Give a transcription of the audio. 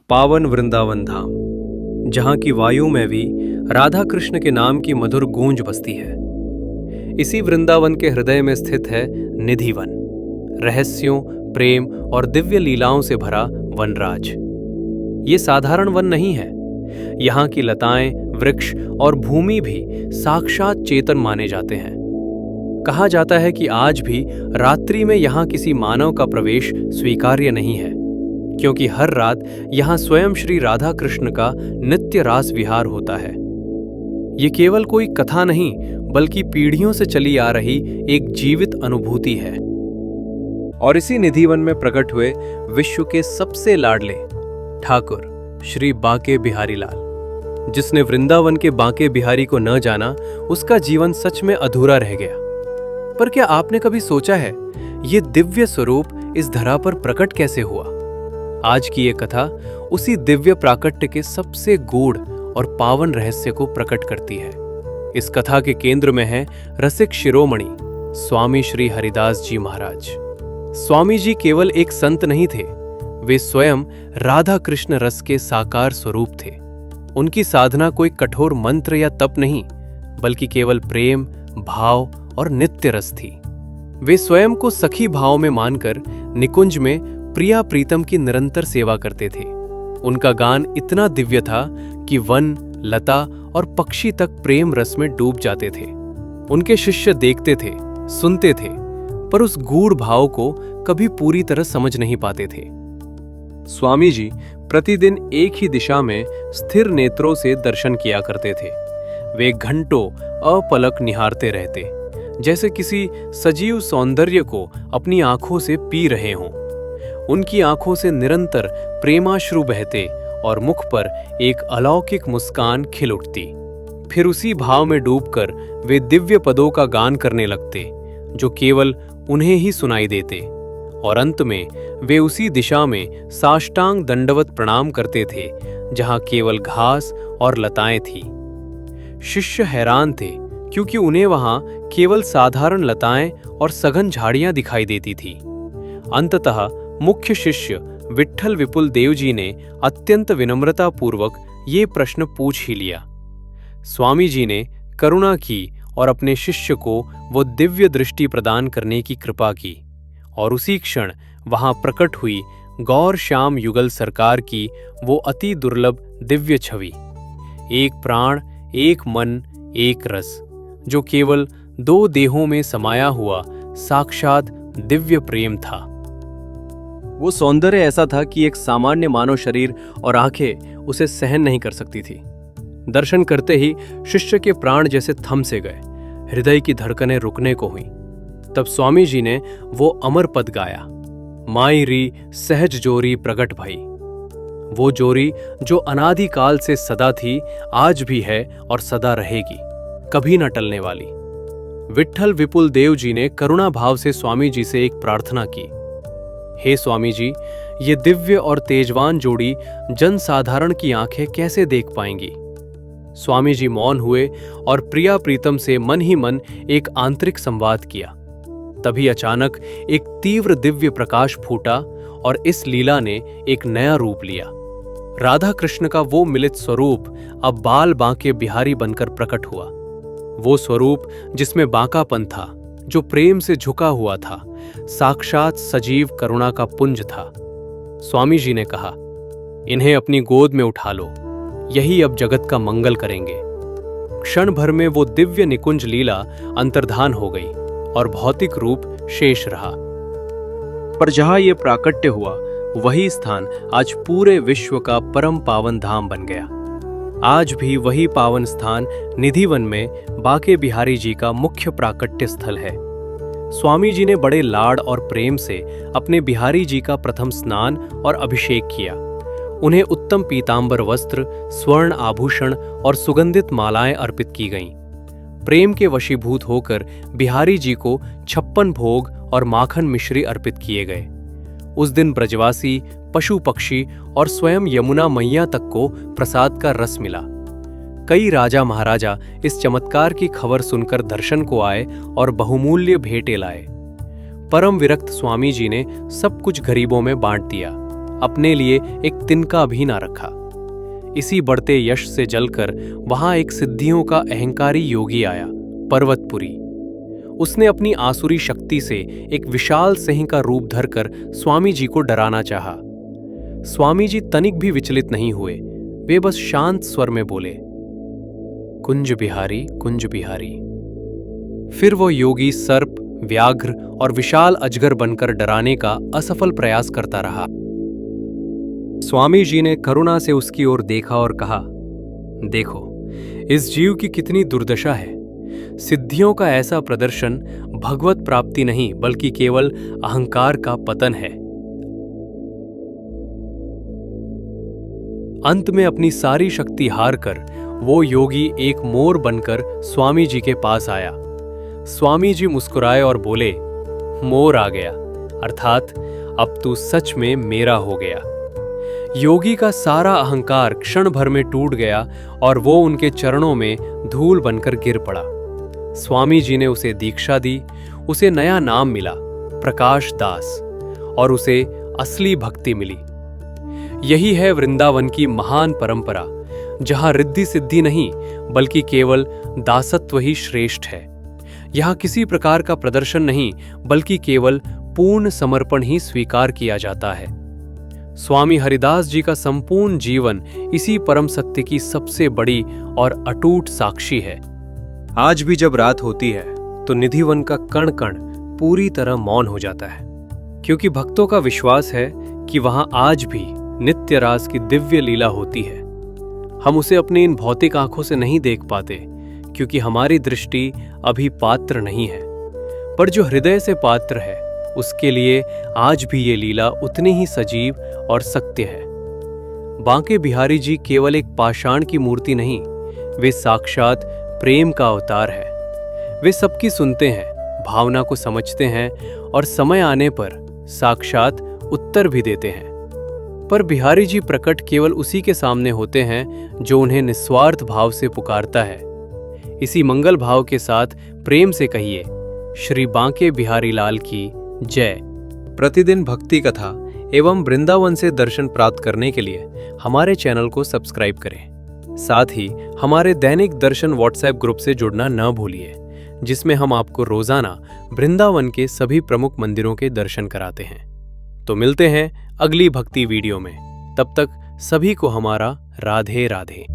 पावन वृंदावन धाम, जहां की वायु में भी राधा कृष्ण के नाम की मधुर गूंज बसती है। इसी वृंदावन के हृदय में स्थित है निधिवन, रहस्यों, प्रेम और दिव्य लीलाओं से भरा वनराज। ये साधारण वन नहीं है। यहाँ की लताएं, वृक्ष और भूमि भी साक्षात चेतन माने जाते हैं। कहा जाता है कि आज भी रात्रि में यहाँ किसी मानव का प्रवेश स्वीकार्य नहीं है, क्योंकि हर रात यहाँ स्वयं श्री राधा कृष्ण का नित्य रास विहार होता है। ये केवल कोई कथा नहीं, बल्कि पीढ़ियों से चली आ रही एक जीवित अनुभूति है। और इसी निधिवन में प्रकट हुए विश्व के सबसे लाडले ठाकुर श्री बांके बिहारी लाल। जिसने वृंदावन के बांके बिहारी को न जाना, उसका जीवन सच में अधूरा रह गया। पर क्या आपने कभी सोचा है, ये दिव्य स्वरूप इस धरा पर प्रकट कैसे हुआ? आज की ये कथा उसी दिव्य प्राकट्य के सबसे गूढ़ और पावन रहस्य को प्रकट करती है। इस कथा के केंद्र में है रसिक शिरोमणि स्वामी श्री हरिदास जी महाराज। स्वामी जी केवल एक संत नहीं थे, वे स्वयं राधा कृष्ण रस के साकार स्वरूप थे। उनकी साधना कोई कठोर मंत्र या तप नहीं, बल्कि केवल प्रेम, भाव और नित्य रस थी। वे स्वयं को सखी भाव में मानकर निकुंज में प्रिया प्रीतम की निरंतर सेवा करते थे। उनका गान इतना दिव्य था कि वन, लता और पक्षी तक प्रेम रस में डूब जाते थे। उनके शिष्य देखते थे, सुनते थे, पर उस गूढ़ भाव को कभी पूरी तरह समझ नहीं पाते थे। स्वामी जी प्रतिदिन एक ही दिशा में स्थिर नेत्रों से दर्शन किया करते थे। वे घंटों अपलक निहारते रहते, जैसे किसी सजीव सौंदर्य को अपनी आंखों से पी रहे हों। उनकी आंखों से निरंतर प्रेमाश्रु बहते और मुख पर एक अलौकिक मुस्कान खिल उठती। फिर उसी भाव में डूबकर वे दिव्य पदों का गान करने लगते, जो केवल उन्हें ही सुनाई देते। और अंत में वे उसी दिशा में साष्टांग दंडवत प्रणाम करते थे, जहां केवल घास और लताएं थी। शिष्य हैरान थे, क्योंकि उन्हें वहां केवल साधारण लताएं और सघन झाड़ियां दिखाई देती थी। अंततः मुख्य शिष्य विट्ठल विपुल देव जी ने अत्यंत विनम्रता पूर्वक ये प्रश्न पूछ ही लिया। स्वामी जी ने करुणा की और अपने शिष्य को वो दिव्य दृष्टि प्रदान करने की कृपा की। और उसी क्षण वहां प्रकट हुई गौर श्याम युगल सरकार की वो अति दुर्लभ दिव्य छवि। एक प्राण, एक मन, एक रस, जो केवल दो देहों में समाया हुआ साक्षात दिव्य प्रेम था। वो सौंदर्य ऐसा था कि एक सामान्य मानव शरीर और आंखें उसे सहन नहीं कर सकती थी। दर्शन करते ही शिष्य के प्राण जैसे थम से गए, हृदय की धड़कनें रुकने को हुई। तब स्वामी जी ने वो अमर पद गाया, माई री सहज जोरी प्रगट भई। वो जोरी जो अनादिकाल से सदा थी, आज भी है और सदा रहेगी, कभी न टलने वाली। विट्ठल विपुल देव जी ने करुणा भाव से स्वामी जी से एक प्रार्थना की, हे स्वामी जी, ये दिव्य और तेजवान जोड़ी जनसाधारण की आंखें कैसे देख पाएंगी? स्वामी जी मौन हुए और प्रिया प्रीतम से मन ही मन एक आंतरिक संवाद किया। तभी अचानक एक तीव्र दिव्य प्रकाश फूटा और इस लीला ने एक नया रूप लिया। राधा कृष्ण का वो मिलित स्वरूप अब बाल बांके बिहारी बनकर प्रकट हुआ। वो स्वरूप जिसमें बांकापन था, जो प्रेम से झुका हुआ था, साक्षात सजीव करुणा का पुंज था। स्वामी जी ने कहा, इन्हें अपनी गोद में उठा लो, यही अब जगत का मंगल करेंगे। क्षण भर में वो दिव्य निकुंज लीला अंतर्धान हो गई और भौतिक रूप शेष रहा। पर जहां ये प्राकट्य हुआ, वही स्थान आज पूरे विश्व का परम पावन धाम बन गया। आज भी वही पावन स्थान निधिवन में बांके बिहारी जी का मुख्य प्राकट्य स्थल है। स्वामी जी ने बड़े लाड और प्रेम से अपने बिहारी जी का प्रथम स्नान और अभिषेक किया। उन्हें उत्तम पीतांबर वस्त्र, स्वर्ण आभूषण और सुगंधित मालाएं अर्पित की गईं। प्रेम के वशीभूत होकर बिहारी जी को 56 भोग और माखन मिश्री अर्पित किए गए। उस दिन ब्रजवासी, पशु पक्षी और स्वयं यमुना मैया तक को प्रसाद का रस मिला। कई राजा महाराजा इस चमत्कार की खबर सुनकर दर्शन को आए और बहुमूल्य भेंटें लाए। परम विरक्त स्वामी जी ने सब कुछ गरीबों में बांट दिया अपने लिए एक तिनका भी ना रखा। इसी बढ़ते यश से जलकर वहां एक सिद्धियों का अहंकारी योगी आया, पर्वतपुरी। उसने अपनी आसुरी शक्ति से एक विशाल सिंह का रूप धरकर स्वामी जी को डराना चाहा। स्वामी जी तनिक भी विचलित नहीं हुए। वे बस शांत स्वर में बोले, कुंज बिहारी, कुंज बिहारी। फिर वो योगी सर्प, व्याघ्र और विशाल अजगर बनकर डराने का असफल प्रयास करता रहा। स्वामी जी ने करुणा से उसकी ओर देखा और कहा, देखो, इस जीव की कितनी दुर्दशा है। सिद्धियों का ऐसा प्रदर्शन भगवत प्राप्ति नहीं बल्कि केवल अहंकार का पतन है। अंत में अपनी सारी शक्ति हारकर वो योगी एक मोर बनकर स्वामी जी के पास आया। स्वामी जी मुस्कुराए और बोले, मोर आ गया, अर्थात अब तू सच में मेरा हो गया। योगी का सारा अहंकार क्षण भर में टूट गया और वो उनके चरणों में धूल बनकर गिर पड़ा। स्वामी जी ने उसे दीक्षा दी। उसे नया नाम मिला, प्रकाश दास, और उसे असली भक्ति मिली। यही है वृंदावन की महान परंपरा, जहां रिद्धि सिद्धि नहीं बल्कि केवल दासत्व ही श्रेष्ठ है। यहां किसी प्रकार का प्रदर्शन नहीं बल्कि केवल पूर्ण समर्पण ही स्वीकार किया जाता है। स्वामी हरिदास जी का संपूर्ण जीवन इसी परम सत्य की सबसे बड़ी और अटूट साक्षी है। आज भी जब रात होती है तो निधिवन का कण कण पूरी तरह मौन हो जाता है, क्योंकि भक्तों का विश्वास है कि वहां आज भी नित्य रास की दिव्य लीला होती है। हम उसे अपनी इन भौतिक आंखों से नहीं देख पाते, क्योंकि हमारी दृष्टि अभी पात्र नहीं है, पर जो हृदय से पात्र है उसके लिए आज भी ये लीला उतनी ही सजीव और सत्य है। बांके बिहारी जी केवल एक पाषाण की मूर्ति नहीं, वे साक्षात प्रेम का अवतार है। वे सबकी सुनते हैं, भावना को समझते हैं और समय आने पर साक्षात उत्तर भी देते हैं। पर बिहारी जी प्रकट केवल उसी के सामने होते हैं जो उन्हें निस्वार्थ भाव से पुकारता है। इसी मंगल भाव के साथ प्रेम से कहिए, श्री बांके बिहारी लाल की जय। प्रतिदिन भक्ति कथा एवं वृंदावन से दर्शन प्राप्त करने के लिए हमारे चैनल को सब्सक्राइब करें। साथ ही हमारे दैनिक दर्शन व्हाट्सएप ग्रुप से जुड़ना न भूलिए, जिसमें हम आपको रोजाना वृंदावन के सभी प्रमुख मंदिरों के दर्शन कराते हैं। तो मिलते हैं अगली भक्ति वीडियो में। तब तक सभी को हमारा राधे राधे।